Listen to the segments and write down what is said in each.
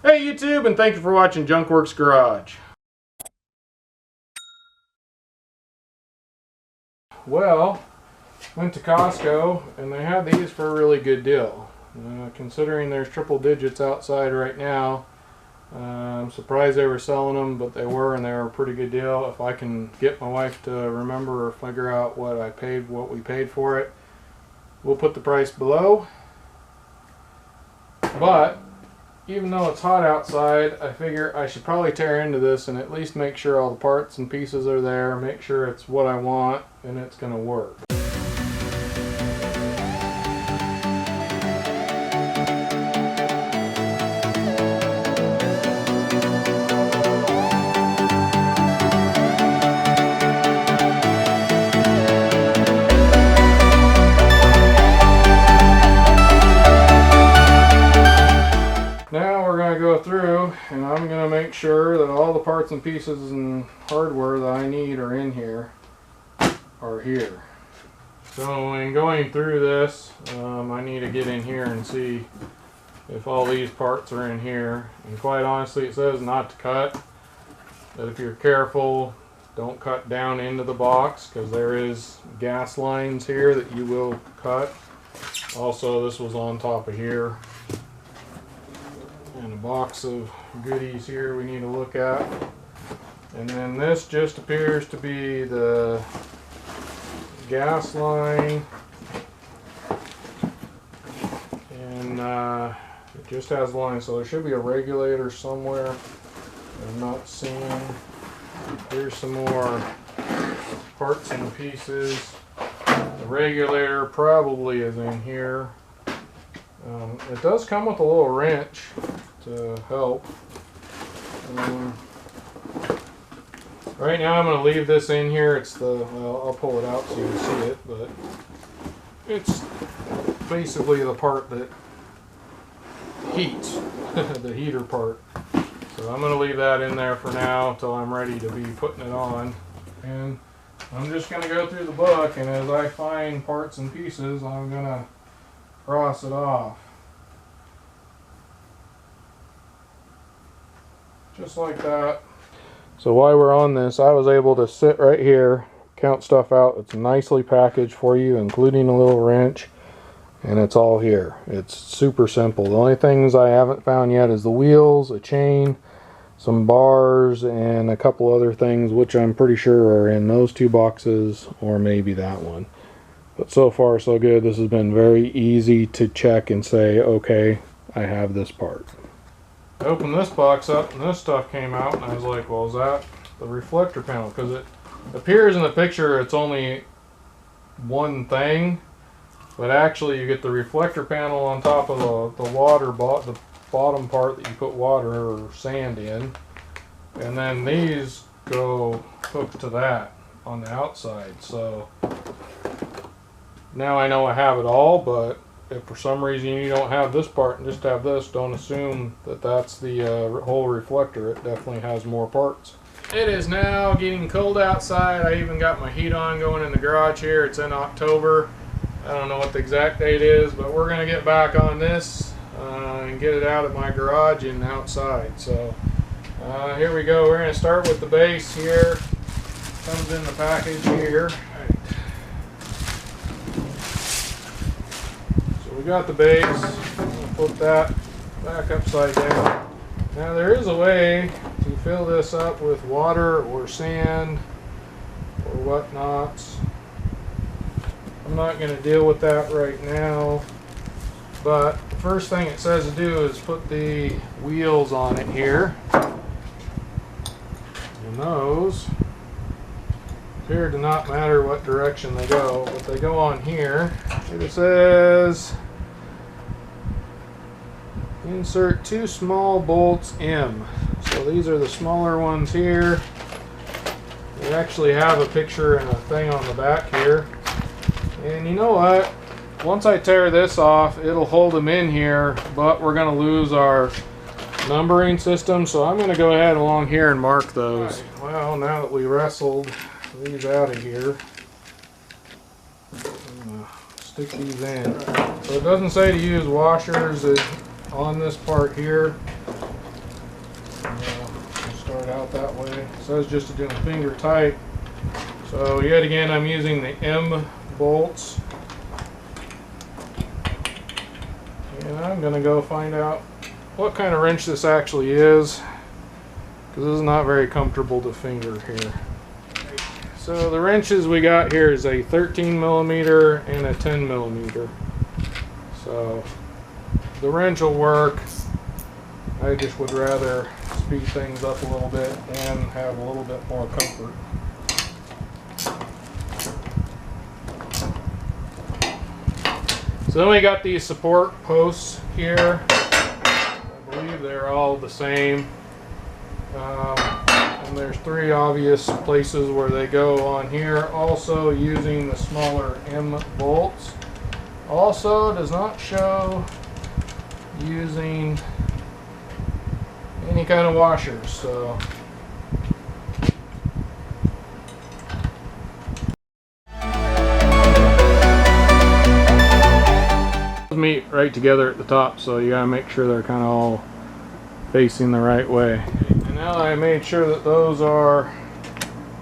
Hey YouTube, and thank you for watching Junkworks Garage. Well, went to Costco and they had these for a really good deal. Considering there's triple digits outside right now, I'm surprised they were selling them, but they were, and they were a pretty good deal. If I can get my wife to remember or figure out what we paid for it, we'll put the price below. But even though it's hot outside, I figure I should probably tear into this and at least make sure all the parts and pieces are there, make sure it's what I want and it's going to work. Now we're going to go through and I'm going to make sure that all the parts and pieces and hardware that I need are in here, are here. So in going through this, I need to get in here and see if all these parts are in here. And quite honestly, it says not to cut, that if you're careful, don't cut down into the box, because there is gas lines here that you will cut. Also, this was on top of here. And a box of goodies here we need to look at. And then this just appears to be the gas line, and it just has lines, so there should be a regulator somewhere I'm not seeing. Here's some more parts and pieces. The regulator probably is in here. It does come with a little wrench to help. Right now I'm going to leave this in here. It's the, well, I'll pull it out so you can see it, but it's basically the part that heats, the heater part. So I'm going to leave that in there for now until I'm ready to be putting it on. And I'm just going to go through the book, and as I find parts and pieces, I'm going to cross it off. Just like that. So while we're on this, I was able to sit right here, count stuff out. It's nicely packaged for you, including a little wrench, and it's all here. It's super simple. The only things I haven't found yet is the wheels, a chain, some bars, and a couple other things, which I'm pretty sure are in those two boxes, or maybe that one. But so far so good. This has been very easy to check and say, okay, I have this part. I opened this box up and this stuff came out, and I was like, well, is that the reflector panel? Because it appears in the picture it's only one thing, but actually you get the reflector panel on top of the bottom part that you put water or sand in, and then these go hooked to that on the outside. So now I know I have it all, but if for some reason you don't have this part and just have this, don't assume that that's the whole reflector. It definitely has more parts. It is now getting cold outside. I even got my heat on going in the garage here. It's in October. I don't know what the exact date is, but we're going to get back on this and get it out of my garage and outside. So here we go. We're going to start with the base here. Comes in the package here. We got the base. I'm going to put that back upside down. Now there is a way to fill this up with water or sand or whatnot. I'm not going to deal with that right now, but the first thing it says to do is put the wheels on it here. And those appear to not matter what direction they go, but they go on here. It says insert 2 small bolts M. So these are the smaller ones here. They actually have a picture and a thing on the back here. And you know what? Once I tear this off, it'll hold them in here, but we're going to lose our numbering system. So I'm going to go ahead along here and mark those. Right. Well, now that we wrestled these out of here, I'm going to stick these in. So it doesn't say to use washers on this part here. We'll start out that way. It says just to do them finger tight. So yet again, I'm using the M bolts. And I'm going to go find out what kind of wrench this actually is, because this is not very comfortable to finger here. So the wrenches we got here is a 13 millimeter and a 10 millimeter. So the wrench will work. I just would rather speed things up a little bit and have a little bit more comfort. So then we got these support posts here. I believe they're all the same. And there's 3 obvious places where they go on here. Also using the smaller M bolts. Also does not show using any kind of washers. So meet right together at the top, so you gotta make sure they're kind of all facing the right way. And now I made sure that those are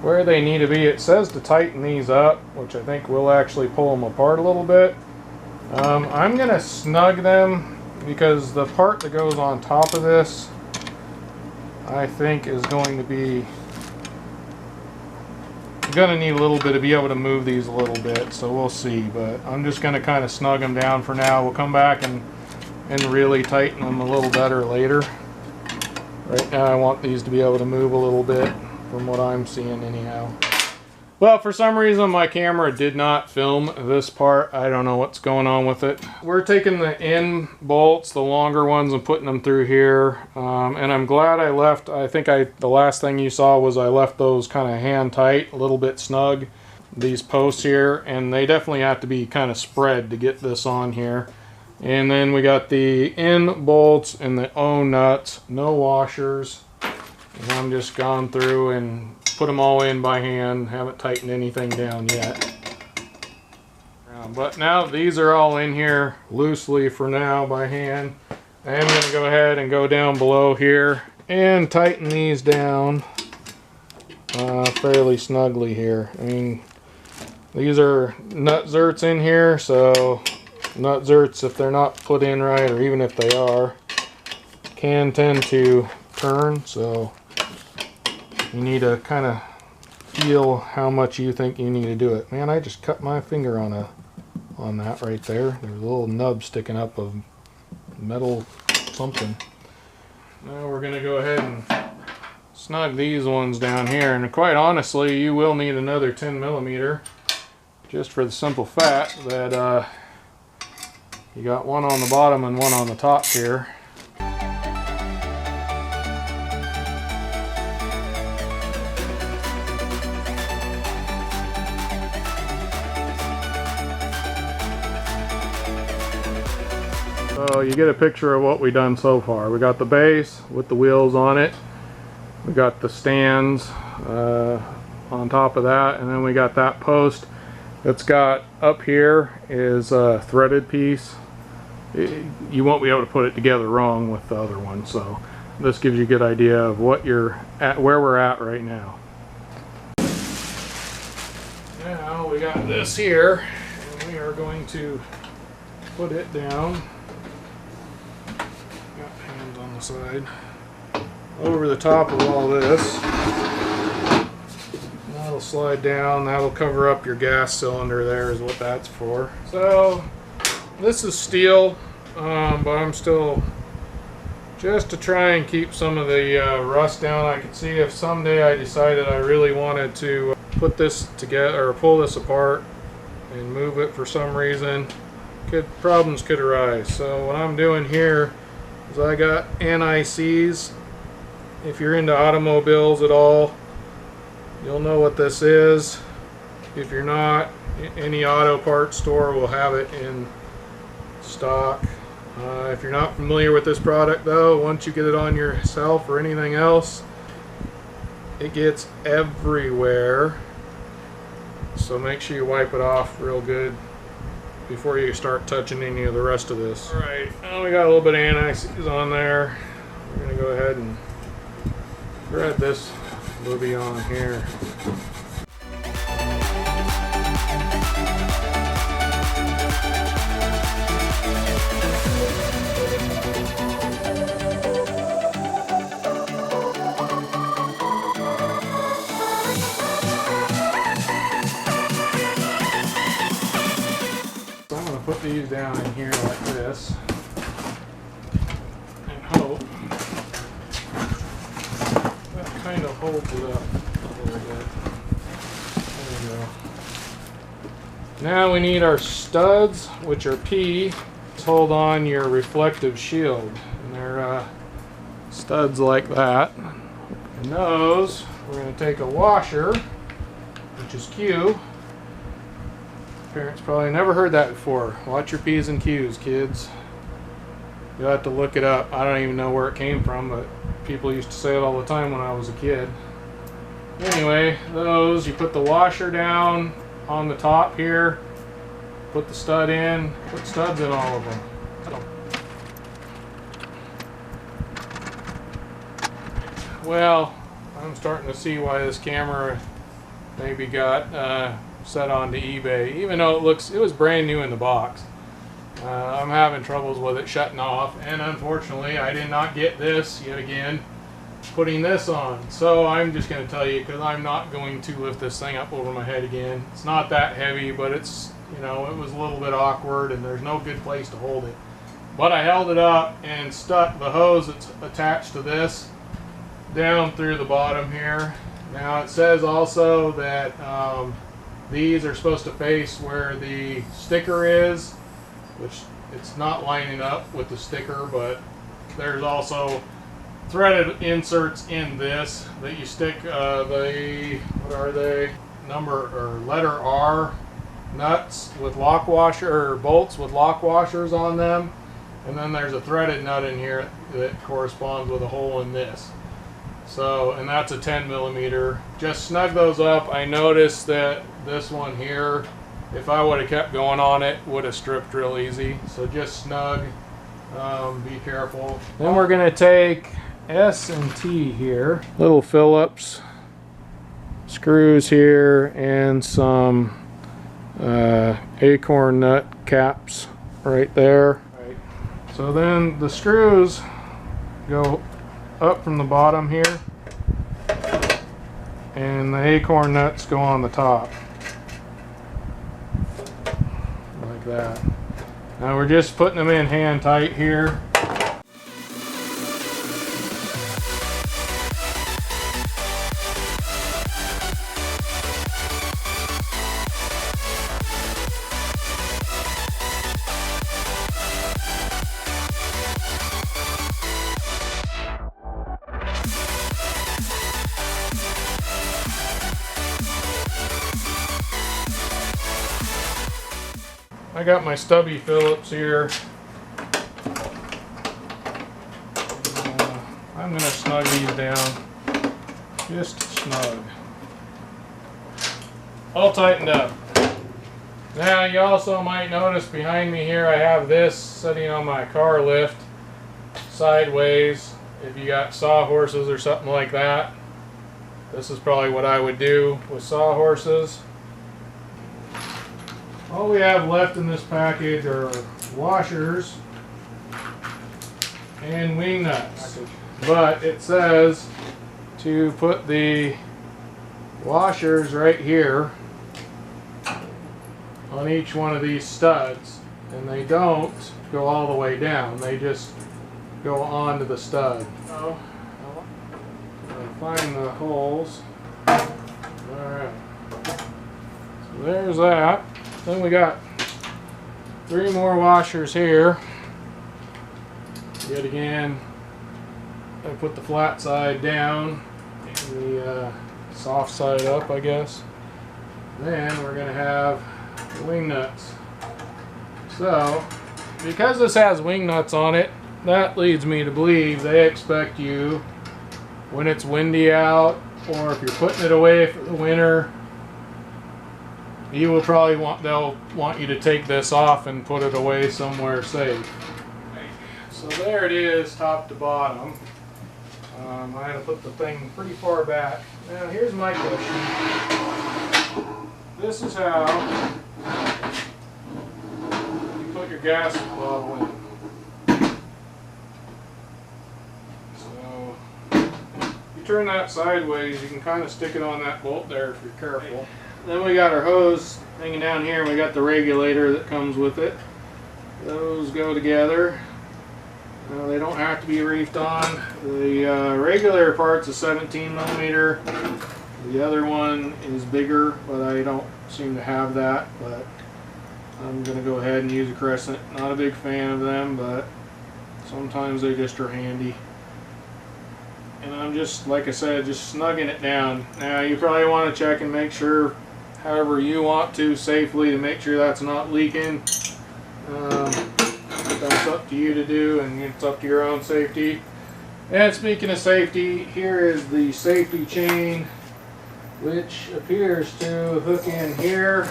where they need to be. It says to tighten these up, which I think will actually pull them apart a little bit. I'm gonna snug them because the part that goes on top of this I think is going to be gonna need a little bit to be able to move these a little bit, so we'll see. But I'm just gonna kind of snug them down for now. We'll come back and really tighten them a little better later. Right now I want these to be able to move a little bit from what I'm seeing anyhow. Well, for some reason my camera did not film this part. I don't know what's going on with it. We're taking the N bolts, the longer ones, and putting them through here. And I'm glad I left, the last thing you saw was I left those kind of hand tight, a little bit snug, these posts here. And they definitely have to be kind of spread to get this on here. And then we got the N bolts and the O nuts, no washers. And I'm just gone through and put them all in by hand. Haven't tightened anything down yet. But now these are all in here loosely for now by hand. I am going to go ahead and go down below here and tighten these down fairly snugly here. I mean, these are nut zerts in here, so nut zerts, if they're not put in right, or even if they are, can tend to turn. So you need to kind of feel how much you think you need to do it. Man, I just cut my finger on that right there. There's a little nub sticking up of metal something. Now we're going to go ahead and snug these ones down here. And quite honestly, you will need another 10 millimeter, just for the simple fact that you got one on the bottom and one on the top here. So you get a picture of what we've done so far. We got the base with the wheels on it. We got the stands on top of that, and then we got that post that's got up here is a threaded piece. You won't be able to put it together wrong with the other one, so this gives you a good idea of what you're at, where we're at right now. Now we got this here, and we are going to put it down. Got hands on the side. Over the top of all this. That'll slide down. That'll cover up your gas cylinder there is what that's for. So this is steel, but I'm still, just to try and keep some of the rust down. I could see if someday I decided I really wanted to put this together or pull this apart and move it for some reason, problems could arise. So what I'm doing here is I got NICs. If you're into automobiles at all, you'll know what this is. If you're not, any auto parts store will have it in stock. If you're not familiar with this product though, once you get it on yourself or anything else, it gets everywhere. So make sure you wipe it off real good before you start touching any of the rest of this. Alright, now we got a little bit of anti-seize on there. We're going to go ahead and thread this booby on here. So I'm going to put these down in here like this and hope that kind of holds it up a little bit. There we go. Now we need our studs, which are P. Hold on your reflective shield, and they're studs like that. And those, we're going to take a washer, which is Q. Parents probably never heard that before. Watch your P's and Q's, kids. You'll have to look it up. I don't even know where it came from, but people used to say it all the time when I was a kid. Anyway, those, you put the washer down on the top here, put the stud in, put studs in all of them. Well, I'm starting to see why this camera maybe got set onto eBay, even though it was brand new in the box. I'm having troubles with it shutting off, and unfortunately I did not get this yet again putting this on. So I'm just going to tell you, because I'm not going to lift this thing up over my head again. It's not that heavy, but it's, you know, it was a little bit awkward and there's no good place to hold it. But I held it up and stuck the hose that's attached to this down through the bottom here. Now it says also that these are supposed to face where the sticker is, which it's not lining up with the sticker, but there's also threaded inserts in this that you stick the, what are they, number or letter R nuts with lock washer, or bolts with lock washers on them, and then there's a threaded nut in here that corresponds with a hole in this. So, and that's a 10 millimeter. Just snug those up. I noticed that this one here, if I would have kept going on it, would have stripped real easy. So just snug, be careful. Then we're gonna take S and T here, little Phillips screws here, and some acorn nut caps right there. Right. So then the screws go up from the bottom here, and the acorn nuts go on the top like that. Now we're just putting them in hand tight here. I got my stubby Phillips here. I'm going to snug these down, just snug. All tightened up. Now you also might notice behind me here I have this sitting on my car lift sideways. If you got sawhorses or something like that, this is probably what I would do with sawhorses. All we have left in this package are washers and wing nuts. But it says to put the washers right here on each one of these studs, and they don't go all the way down, they just go onto the stud. So I'll find the holes. Alright, so there's that. Then we got 3 more washers here. Yet again, I put the flat side down and the soft side up, I guess. Then we're going to have the wing nuts. So, because this has wing nuts on it, that leads me to believe they expect you, when it's windy out, or if you're putting it away for the winter, you will probably they'll want you to take this off and put it away somewhere safe. So there it is, top to bottom. I had to put the thing pretty far back. Now here's my question. This is how you put your gas bottle in. So you turn that sideways, you can kind of stick it on that bolt there if you're careful. Then we got our hose hanging down here, and we got the regulator that comes with it. Those go together. They don't have to be reefed on. The regular part's a 17 millimeter. The other one is bigger, but I don't seem to have that. But I'm going to go ahead and use a crescent. Not a big fan of them, but sometimes they just are handy. And I'm just, like I said, just snugging it down. Now you probably want to check and make sure, however you want to, safely, to make sure that's not leaking. That's up to you to do, and it's up to your own safety. And speaking of safety, here is the safety chain, which appears to hook in here.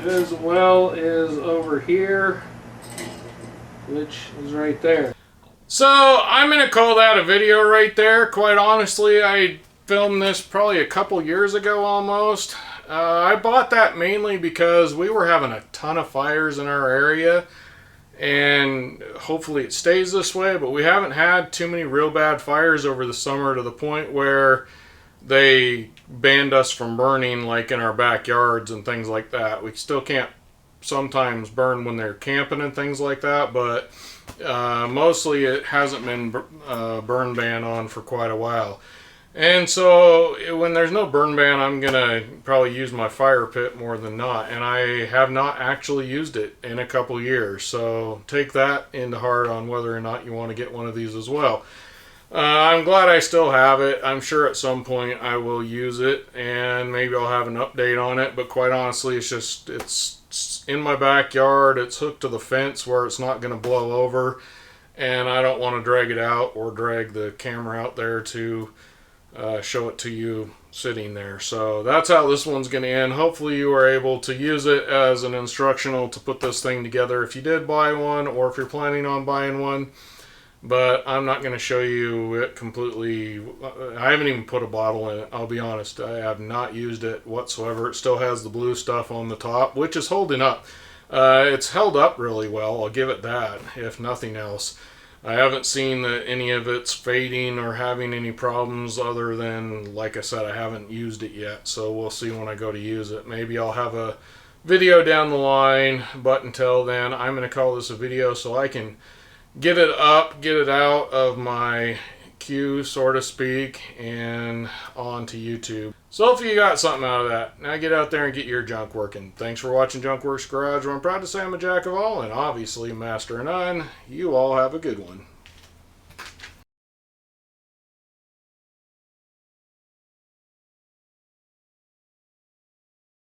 As well as over here, which is right there. So I'm going to call that a video right there. Quite honestly, I filmed this probably a couple years ago almost. I bought that mainly because we were having a ton of fires in our area, and hopefully it stays this way, but we haven't had too many real bad fires over the summer to the point where they banned us from burning, like in our backyards and things like that. We still can't sometimes burn when they're camping and things like that, but mostly it hasn't been burn ban on for quite a while. And so when there's no burn ban, I'm gonna probably use my fire pit more than not, and I have not actually used it in a couple years, so take that into heart on whether or not you want to get one of these as well. I'm glad I still have it. I'm sure at some point I will use it, and maybe I'll have an update on it, but quite honestly, it's in my backyard. It's hooked to the fence where it's not going to blow over, and I don't want to drag it out or drag the camera out there to show it to you sitting there. So that's how this one's going to end. Hopefully you are able to use it as an instructional to put this thing together if you did buy one, or if you're planning on buying one. But I'm not going to show you it completely. I haven't even put a bottle in it, I'll be honest. I have not used it whatsoever. It still has the blue stuff on the top, which is holding up. It's held up really well, I'll give it that, if nothing else. I haven't seen that any of it's fading or having any problems, other than, like I said, I haven't used it yet. So we'll see when I go to use it. Maybe I'll have a video down the line, but until then, I'm going to call this a video so I can get it up, get it out of my queue, so to speak, and onto YouTube. So hopefully you got something out of that. Now get out there and get your junk working. Thanks for watching Junkworks Garage, where I'm proud to say I'm a jack of all and obviously master of none. You all have a good one.